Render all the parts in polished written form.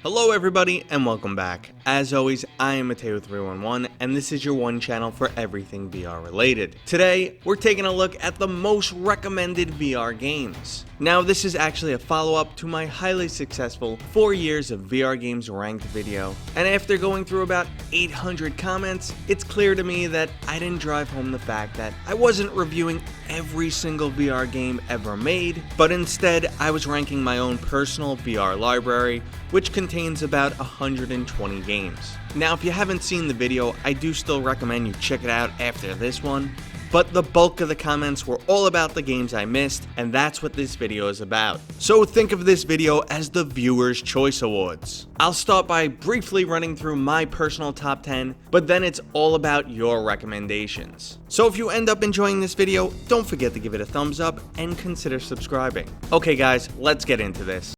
Hello everybody and welcome back. As always, I am Mateo311 and this is your one channel for everything VR related. Today, we're taking a look at the most recommended VR games. Now this is actually a follow-up to my highly successful 4 years of VR games ranked video, and after going through about 800 comments, it's clear to me that I didn't drive home the fact that I wasn't reviewing every single VR game ever made, but instead I was ranking my own personal VR library, which contains about 120 games. Now if you haven't seen the video, I do still recommend you check it out after this one, but the bulk of the comments were all about the games I missed, and that's what this video is about. So think of this video as the Viewer's Choice Awards. I'll start by briefly running through my personal top 10, but then it's all about your recommendations. So if you end up enjoying this video, don't forget to give it a thumbs up and consider subscribing. Okay guys, let's get into this.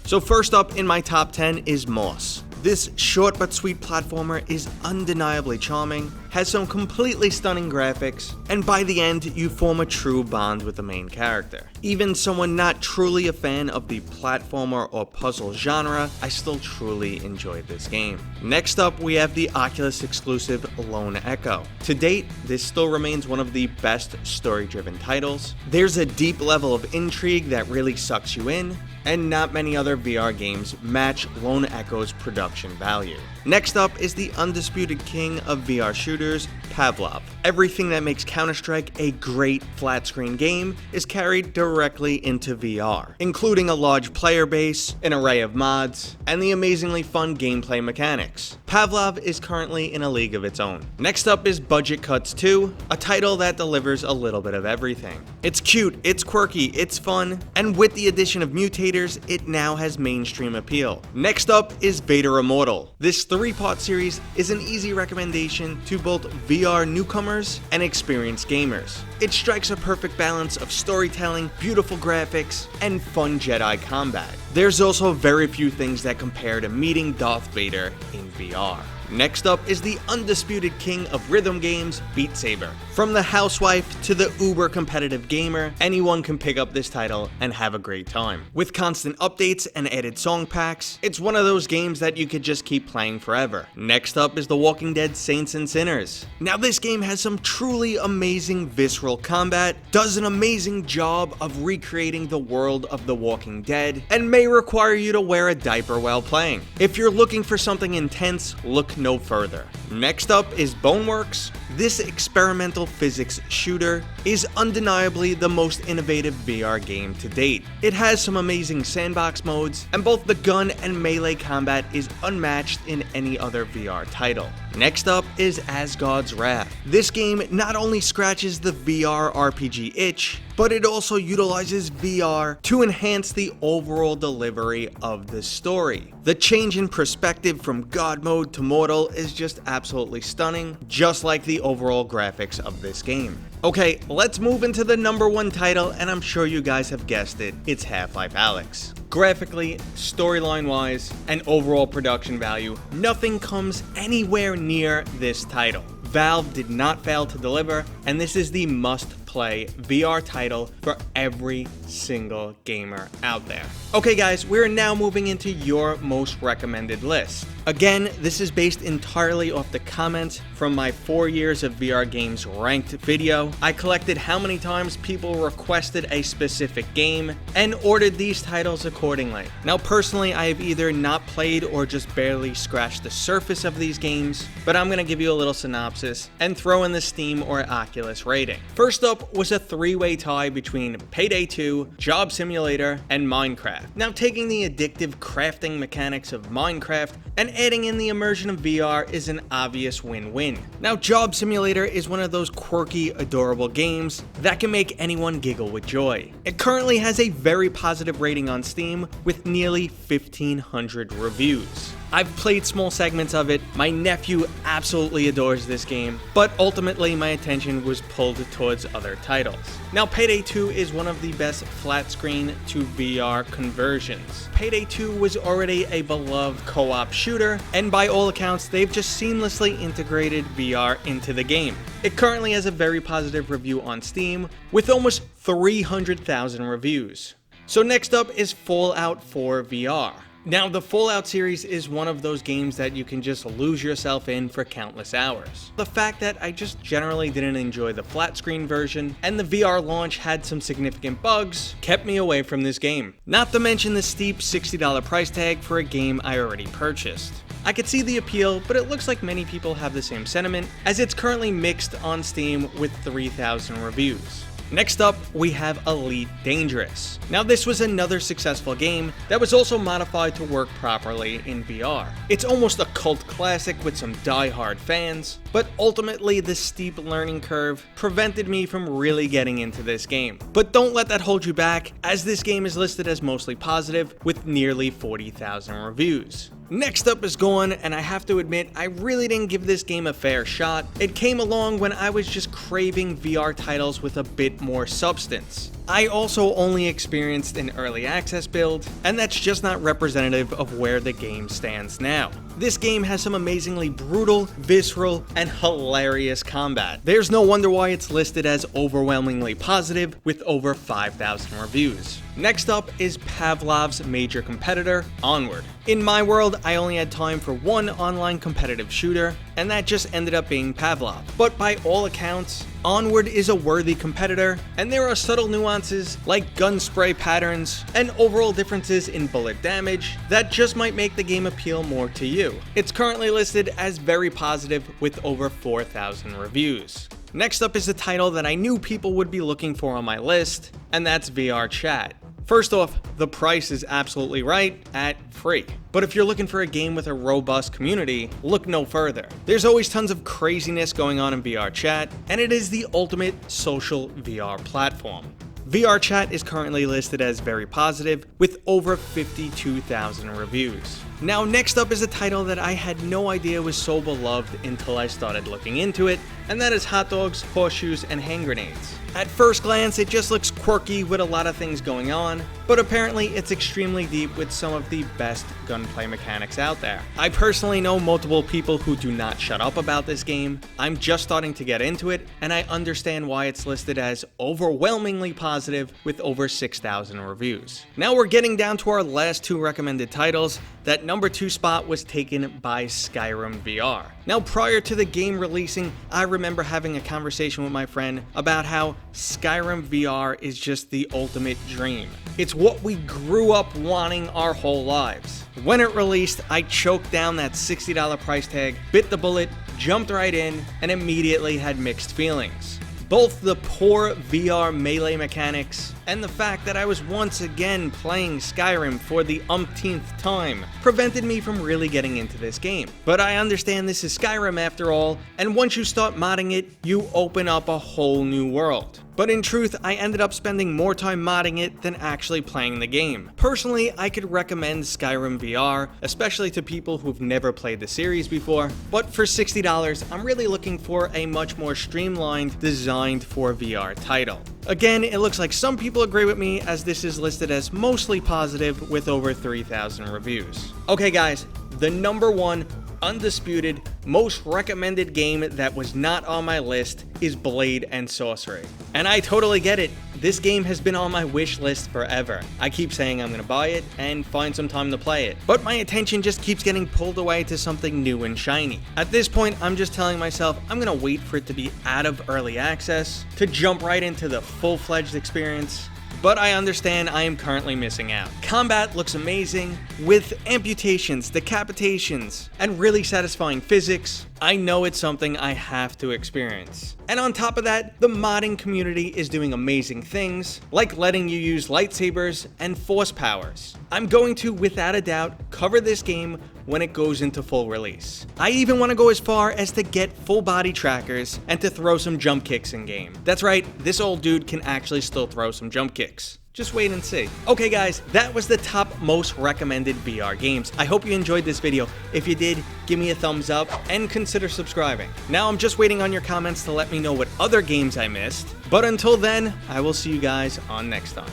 So first up in my top 10 is Moss. This short but sweet platformer is undeniably charming, has some completely stunning graphics, and by the end you form a true bond with the main character. Even someone not truly a fan of the platformer or puzzle genre, I still truly enjoyed this game. Next up we have the Oculus exclusive Lone Echo. To date, this still remains one of the best story-driven titles. There's a deep level of intrigue that really sucks you in, and not many other VR games match Lone Echo's production value. Next up is the undisputed king of VR shooters, Pavlov. Everything that makes Counter-Strike a great flat-screen game is carried directly into VR, including a large player base, an array of mods, and the amazingly fun gameplay mechanics. Pavlov is currently in a league of its own. Next up is Budget Cuts 2, a title that delivers a little bit of everything. It's cute, it's quirky, it's fun, and with the addition of mutators, it now has mainstream appeal. Next up is Vader Immortal. This 3-part series is an easy recommendation to both VR newcomers and experienced gamers. It strikes a perfect balance of storytelling, beautiful graphics, and fun Jedi combat. There's also very few things that compare to meeting Darth Vader in VR. Next up is the undisputed king of rhythm games, Beat Saber. From the housewife to the uber competitive gamer, anyone can pick up this title and have a great time. With constant updates and added song packs, it's one of those games that you could just keep playing forever. Next up is The Walking Dead Saints and Sinners. Now this game has some truly amazing visceral combat, does an amazing job of recreating the world of The Walking Dead, and may require you to wear a diaper while playing. If you're looking for something intense, look no further. Next up is Boneworks. This experimental physics shooter is undeniably the most innovative VR game to date. It has some amazing sandbox modes, and both the gun and melee combat is unmatched in any other VR title. Next up is Asgard's Wrath. This game not only scratches the VR RPG itch, but it also utilizes VR to enhance the overall delivery of the story. The change in perspective from God mode to mortal is just absolutely stunning, just like the overall graphics of this game. Okay, let's move into the number one title, and I'm sure you guys have guessed it, it's Half-Life Alyx. Graphically, storyline-wise, and overall production value, nothing comes anywhere near this title. Valve did not fail to deliver, and this is the must-play VR title for every single gamer out there. Okay guys, we're now moving into your most recommended list. Again, this is based entirely off the comments from my 4 years of VR games ranked video. I collected how many times people requested a specific game and ordered these titles accordingly. Now personally, I have either not played or just barely scratched the surface of these games, but I'm gonna give you a little synopsis and throw in the Steam or Oculus rating. First up was a 3-way tie between Payday 2, Job Simulator, and Minecraft. Now taking the addictive crafting mechanics of Minecraft and adding in the immersion of VR is an obvious win-win. Now Job Simulator is one of those quirky, adorable games that can make anyone giggle with joy. It currently has a very positive rating on Steam with nearly 1,500 reviews. I've played small segments of it, my nephew absolutely adores this game, but ultimately my attention was pulled towards other titles. Now Payday 2 is one of the best flat screen to VR conversions. Payday 2 was already a beloved co-op shooter, and by all accounts they've just seamlessly integrated VR into the game. It currently has a very positive review on Steam, with almost 300,000 reviews. So next up is Fallout 4 VR. Now, the Fallout series is one of those games that you can just lose yourself in for countless hours. The fact that I just generally didn't enjoy the flat screen version, and the VR launch had some significant bugs, kept me away from this game. Not to mention the steep $60 price tag for a game I already purchased. I could see the appeal, but it looks like many people have the same sentiment, as it's currently mixed on Steam with 3,000 reviews. Next up, we have Elite Dangerous. Now this was another successful game that was also modified to work properly in VR. It's almost a cult classic with some die-hard fans, but ultimately the steep learning curve prevented me from really getting into this game. But don't let that hold you back, as this game is listed as mostly positive with nearly 40,000 reviews. Next up is Gorn, and I have to admit, I really didn't give this game a fair shot. It came along when I was just craving VR titles with a bit more substance. I also only experienced an early access build, and that's just not representative of where the game stands now. This game has some amazingly brutal, visceral, and hilarious combat. There's no wonder why it's listed as overwhelmingly positive with over 5,000 reviews. Next up is Pavlov's major competitor, Onward. In my world, I only had time for one online competitive shooter, and that just ended up being Pavlov. But by all accounts, Onward is a worthy competitor, and there are subtle nuances like gun spray patterns and overall differences in bullet damage that just might make the game appeal more to you. It's currently listed as very positive with over 4,000 reviews. Next up is a title that I knew people would be looking for on my list, and that's VR Chat. First off, the price is absolutely right at free. But if you're looking for a game with a robust community, look no further. There's always tons of craziness going on in VR Chat, and it is the ultimate social VR platform. VR Chat is currently listed as very positive with over 52,000 reviews. Now next up is a title that I had no idea was so beloved until I started looking into it, and that is Hot Dogs, Horseshoes, and Hand Grenades. At first glance, it just looks quirky with a lot of things going on, but apparently it's extremely deep with some of the best gunplay mechanics out there. I personally know multiple people who do not shut up about this game. I'm just starting to get into it, and I understand why it's listed as overwhelmingly positive with over 6,000 reviews. Now we're getting down to our last two recommended titles. That number 2 spot was taken by Skyrim VR. Now prior to the game releasing, I remember having a conversation with my friend about how Skyrim VR is just the ultimate dream. It's what we grew up wanting our whole lives. When it released, I choked down that $60 price tag, bit the bullet, jumped right in, and immediately had mixed feelings. Both the poor VR melee mechanics and the fact that I was once again playing Skyrim for the umpteenth time prevented me from really getting into this game. But I understand this is Skyrim after all, and once you start modding it, you open up a whole new world. But in truth, I ended up spending more time modding it than actually playing the game. Personally, I could recommend Skyrim VR, especially to people who've never played the series before, but for $60, I'm really looking for a much more streamlined, designed for VR title. Again, it looks like some people agree with me, as this is listed as mostly positive with over 3,000 reviews. Okay guys, the number 1 undisputed, most recommended game that was not on my list is Blade and Sorcery. And I totally get it. This game has been on my wish list forever. I keep saying I'm gonna buy it and find some time to play it, but my attention just keeps getting pulled away to something new and shiny. At this point, I'm just telling myself I'm gonna wait for it to be out of early access to jump right into the full-fledged experience. But I understand I am currently missing out. Combat looks amazing, with amputations, decapitations, and really satisfying physics. I know it's something I have to experience. And on top of that, the modding community is doing amazing things, like letting you use lightsabers and force powers. I'm going to, without a doubt, cover this game when it goes into full release. I even want to go as far as to get full body trackers and to throw some jump kicks in game. That's right, this old dude can actually still throw some jump kicks. Just wait and see. Okay guys, that was the top most recommended VR games. I hope you enjoyed this video. If you did, give me a thumbs up and consider subscribing. Now I'm just waiting on your comments to let me know what other games I missed. But until then, I will see you guys on next time.